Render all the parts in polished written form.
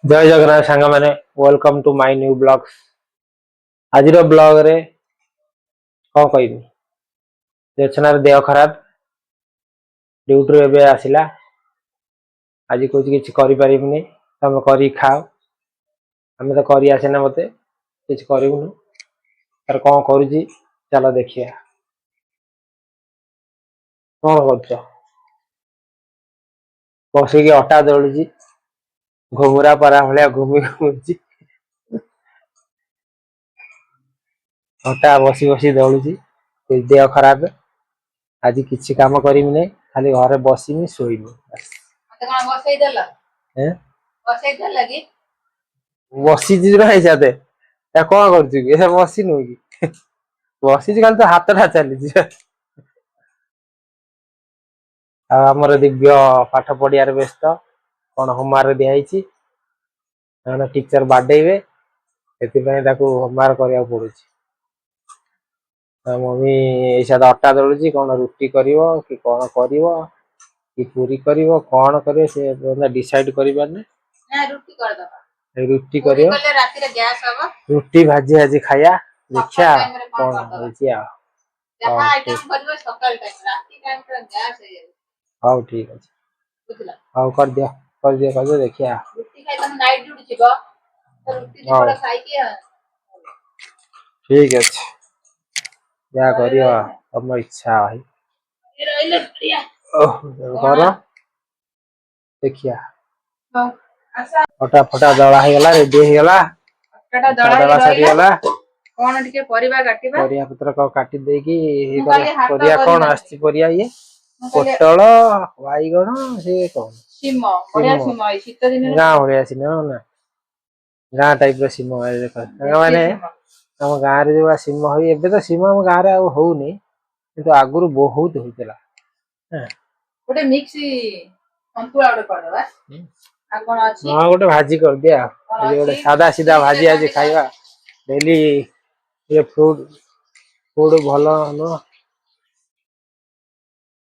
जय जगन्नाथ सांग मैंने welcome to my new blogs. आज ब्लॉग रे कौन कह देवछनार देह खराब ड्यूटी एवं आसला। आज कौच कि पारिनी तुम कर खाओ आम तो कर आसेना मत कि करूँ तार कौन करुच्ची चलो देखिए कौन कर बसिक अटा दलुची घुमुरा परा भाया घूमी घूमुची अटा बसी बसी दलुची देह खराब। आज किसी काम करी खाली घरे बसमी शोमी बसी जाते कौन कर बसी नु कि बसी खाली तो हाथ चली आमर दिव्य पाठ पढ़ियार व्यस्त कौन होमवर्क दिखाई टीचर बाडेबे से होमवर्क करने पड़ू। मम्मी ऐसा अटा दलुची कौन रुटी कर कि कौन कर कि पूरी कर कौन कर डिसाइड कर रुटी कर रुटी भाजी भाजी खाया देखिया कौन हाँ ठीक अच्छे हाँ कर दिया कर दिया देखिया ठीक अच्छे क्या तुम इच्छा भाई कर देखिया फटा फटा दला होगा रेडी होगा दला सरीगला कौन टिके परिबा काटिबा परिया पत्र को काटी देकी परिया कौन आछि परिया ये पोटल बाईगण से कौन सिम बढ़िया सिम आई शीत दिन गां बढ़िया सिम ना गां टाइप रो सिम देखो माने हम गां रे जो सिम होई एबे तो सिम हम गां रे आ होउनी किंतु आगुरु बहुत होइतला गोटे मिक्स संतुला गोटे करबा आ कोन अछि हां गोटे भाजी कर दिया गोटे सादा सीधा भाजी आज खाइबा डेली ये फ्रूट फूड भलो न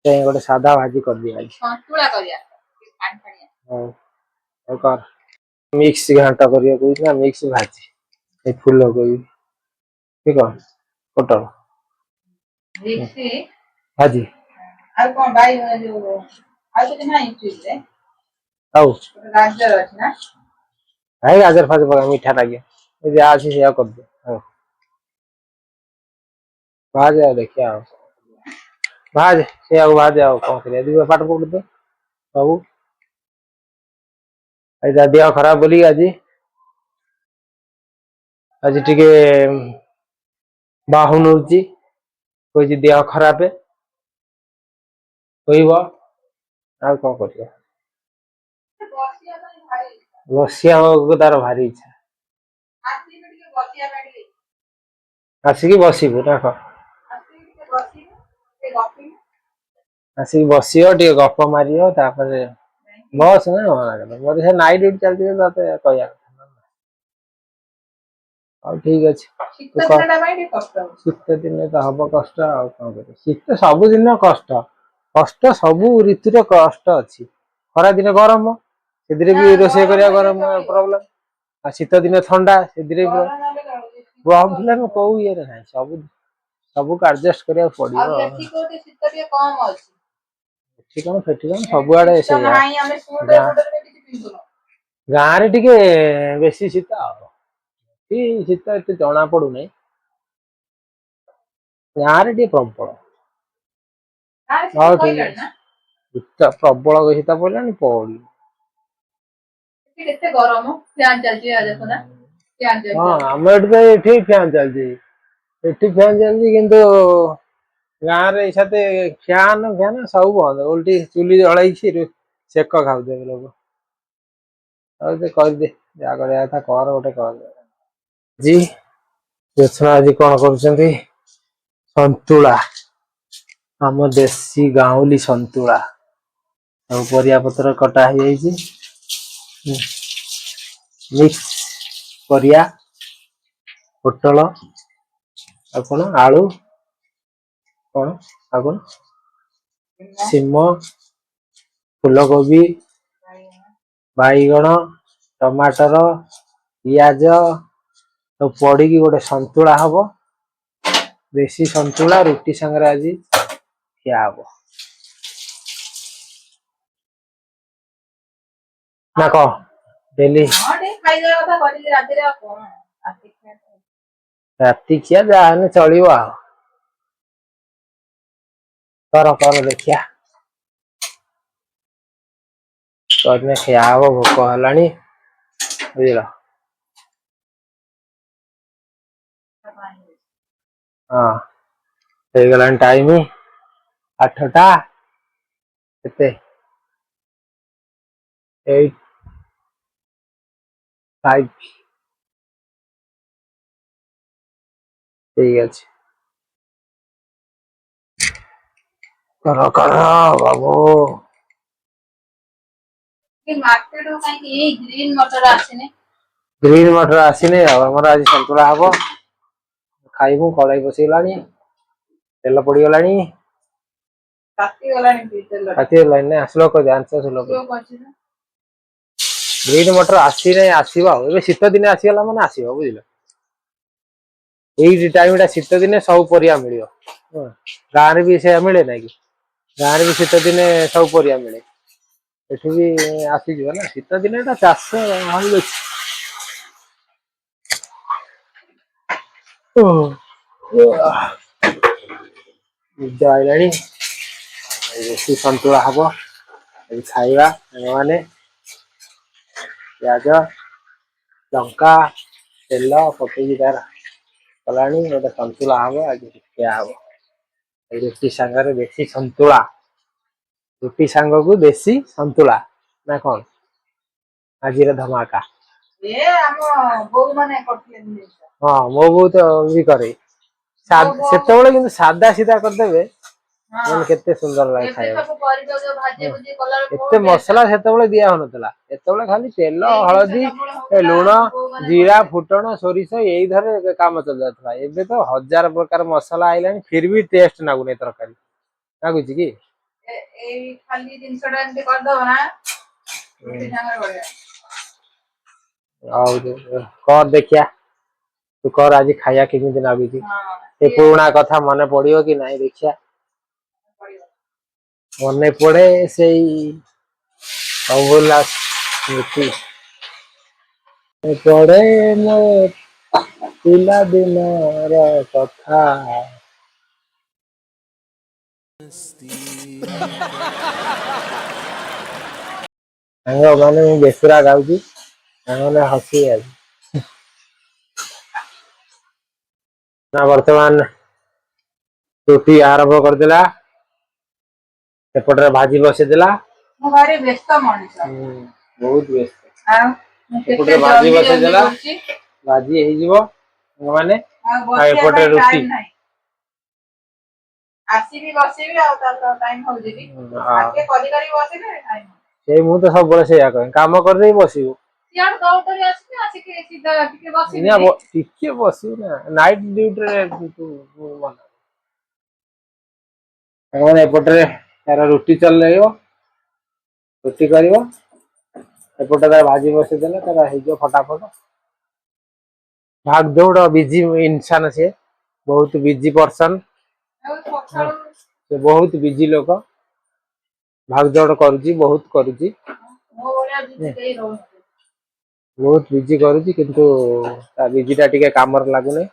गोटे सादा भाजी कर दिया संतुला करिया पानी पानी हां कर मिक्स घांटा करिया कोइना मिक्स भाजी ए फूल कोइ ठीक है पोटल मिक्स भाजी आ कोन बाई जो आ तो नहीं चुले आउ गाजर अछि ना है गाजर फाज पका मीठा लागे जे आसी से कर दे हां भाज देखिया भाज से भाज कौन करिया दी पाठ पढ़ दे बाबू ऐसा देह खराब बोली आज आज टिके बाहु नौची कोई देह खराब कहब आ कौन कर बसिया तार भारी इच्छा आसिक बसबू ना आसिक बस गप मार बस ना मोर से नाइट ड्यूटी चलती कह ठीक अच्छे शीत दिन तो हम कष्ट शीत सब दिन कष्ट कष्ट सबू ऋतु कष्ट अच्छी खरा दिन गरम से भी रोषे कर गरम प्रोब्लेम आ शीत दिन ठंडा से प्रॉब्लम कौ ये ना सब सब एडजस्ट करा पड़ो कौन सब आड़े गाँव रे टिके बेसी शीत शीत एत जना पड़ू ना गाँव रे प्रबल हाँ ठीक है प्रबल शीत पड़ा पड़ी हाँ आम ये फैन चलती फैन चलती किंतु गाँव रे फैन फैन सब बंद उल्टी चुली जल सेक खाऊ लोग करदे क्या कर गोटे कर जी देखना आज कौन कर संतुला आम देसी गाउली संतुला परिया पत्र कटा हो मिक्स परिया पोटल कौन आलू कौन कौन सिम फूलकोबी बाईगण टमाटर पियाज तो पड़ी गोटे संतुला हम देसी संतुला रुटी संगे आज खिया हम ना कह डेली राति खिया जाने चलो आ कर देखिया करने खिया हम भोक है बुझल हाँ हो गला टाइम 8टा 8:05 ठीक अच्छे कर बाबू ग्रीन मटर आसीने आम आज सतुला हम खाइबू कड़ाई बसईगला तेल पड़गला आसलो ग्रीन मटर आसी ना आसवा शीत दिन आसीगला मैंने आसो बुझल यही टाइम शीत दिन सब परिया मिल गाँव भी से मिले ना कि गाँव भी शीत दिन सब परिया मिले एठू भी आसीज ना शीत दिन चाष भल निज आईला देसी संतुला हम खाइबा मैंने प्याज लंका तेल पकई तार कला गोटे संतुला हम आज खिया हम रुटी सांगे देसी संतुला रुटी सांग को देसी संतुला ना कौन आज धमाका हाँ मो बो तो भी करे से सादा सीधा करदे केते सुंदर लगे खाया एते मसला से दिया होनतला एतबले खाली तेल हलदी लुण जीरा फुटण सोरिष यही धरे काम चल जाता एबे तो 1000 प्रकार मसला आइलानी फिर भी टेस्ट नागुने तरकारी नागुची की ए खाली जिंसडा एंते कर दो ना रुटी संगे बढ़िया कर देखिया तू कर आज खाया केमिति नागुची ए पुराना कथा मने पड़ियो कि नहीं देखिया मन पड़े से अवला स्मृति पड़े मो पिला दिन कथा मैंने बेसुरा गाँची हसी आज ना वर्तमान रुटी आरंभ करदेला सेपटे भाजी बसेदेला बहुत व्यस्त भाजी बसेदेला भाजी माने एपटे रुटी मु तो सब बड़े से काम कर दे बसबू टिके बसबू ना नाइट ड्यूटी एपटे तार रुटी चल रुटी कर एपटे तार भाजी बसईदेला तार हो फटाफट भाग दौड़ बिजी इंसान से बहुत बिजी पर्सन से बहुत बिजी लोक भाग दौड़ करुची बहुत करुची बहुत बिजी करुची किंतु बिजीटा टिके कामर लागुने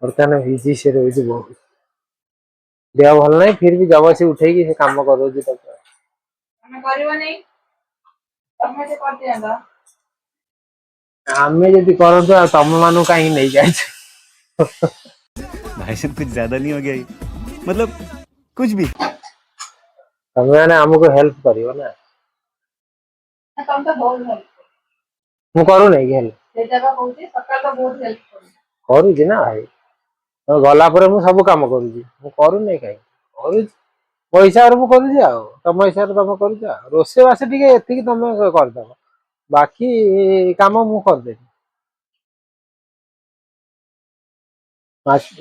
बर्तमान बिजी से रही बहुत देह भल ना फिर भी जबरसी उठे से कम कर आमे जदि करतु तम मान कहीं नहीं जाए भाई साहब कुछ ज्यादा नहीं हो गया ये? मतलब कुछ भी तम मैंने हमको हेल्प करियो ना मु करू नहीं हेल्प करूची ना भाई तो गला पर मु सब काम करूची मु करू नहीं कहीं करूची पैसा मु करूची आ तम हिसाब तुम करूच रोसे बास टिके एतिकी तुम करदब बाकी काम मु करदेबी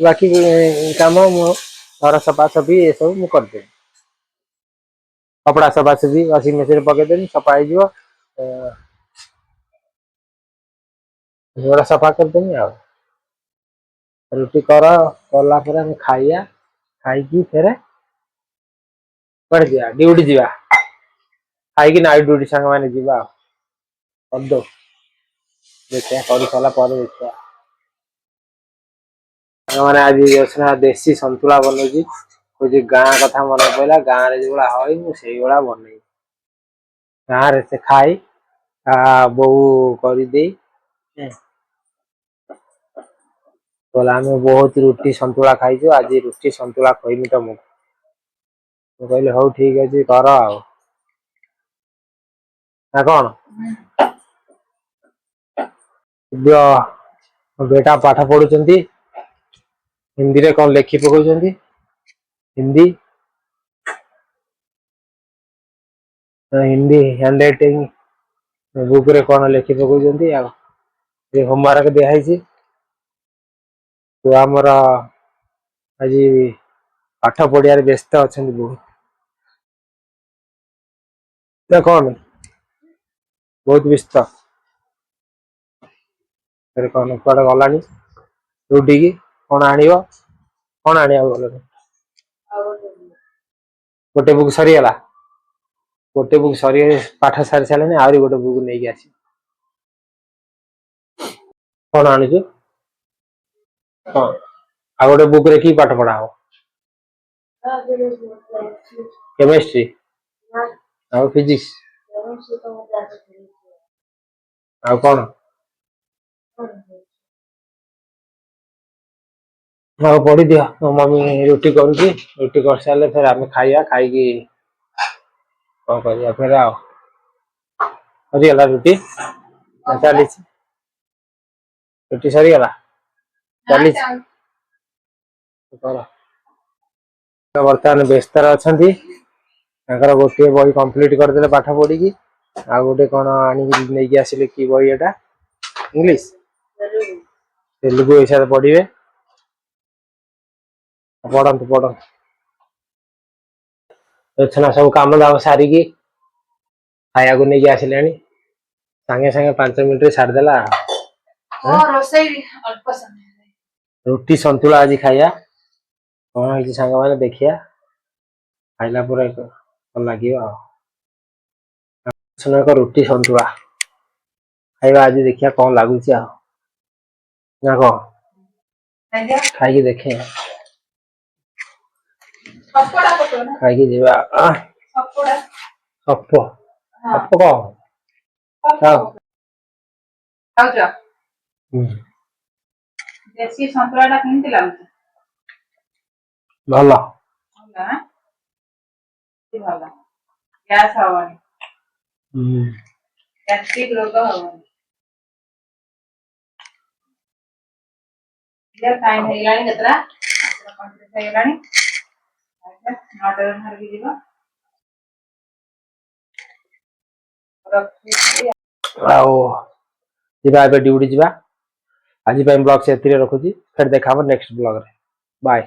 बाकी काम घर सफा सफी ये सब मु करदेबी कपड़ा सफा सफी वाशिंग मशीन पकईदेनी सफा हो सफा करदेनी आ रुटी कला खाइया खाई फेर जा ड्यूटी जा खाई नाइट ड्यूटी सांग मैंने जा कर दो देखिए कर सारा देखिए मैंने आज देसी संतुला बनौजी कुछ गाँ कथा मन पड़ा गाँव में जो हई मुझे बन गाँव से खाई बो कर बहुत रुटी संतुला खाई आज रुटी संतुला कहमी तुमको कहली हौ ठीक अच्छे कर कौन बेटा पाठ पढ़ुं हिंदी रे कौन लेखि पकाउं Hindi Hindi hand writing book रे कौन लेखि पकाउं होमवर्क दिखाई आमर आज पाठ पढ़िया व्यस्त अच्छा बहुत कौन बहुत व्यस्त फिर कौन कड़े गला ड्यूटी की कौन आने गल गोटे बुक सरीगला गोटे बुक सरी पाठ सारी सारे आहरी गोटे बुक नहीं आस कौन आणुचु हाँ आ गोटे बुक रे की पाठ पढ़ा हो केमिस्ट्री आ फिजिक्स आ कौन पढ़ी दिया मम्मी रुटी करुच्ची रुटी कर सारे फिर आम खाइया खाई कौन कर फिर सरीगला रुटी चली रुटी सरीगला चली बर्तमान व्यस्त अच्छा गोटे बही कंप्लीट करदे पाठ पढ़ी की आ गोटे कौन आनिक आसिले कि बही एटा इंग्लिश तेलुगु हिसाब से पढ़े पढ़तु पढ़ना सब कम दाम सारिकी खाया को नहीं आसिले सांगे सांगे 5 मिनट छाड़देला रुटी संतुला आज खाया कौन है सांग मैंने देखिया खाइला लगे रुटी संतुला खाइबा आज देखिया कौन लगुच ना कौन खाई देखे खाई जीवा सप सप देसी संतुला केमती लाଗୁଛି ଭଲ ଭଲ ଭଲ ଗ୍ୟାସ୍ ହବନି ଗ୍ୟାଷ୍ଟ୍ରିକ୍ ରୋଗ ହବନି ये टाइम ହେଇଗଲାଣି କେତେଟା କମ୍ପ୍ଲିଟ ହେଇଗଲାଣି 9ଟା ବାହାରକି ଯିବ ड्यूटी जा आज ब्लॉग से रखुची फिर देखा नेक्स्ट ब्लॉग रे बाय।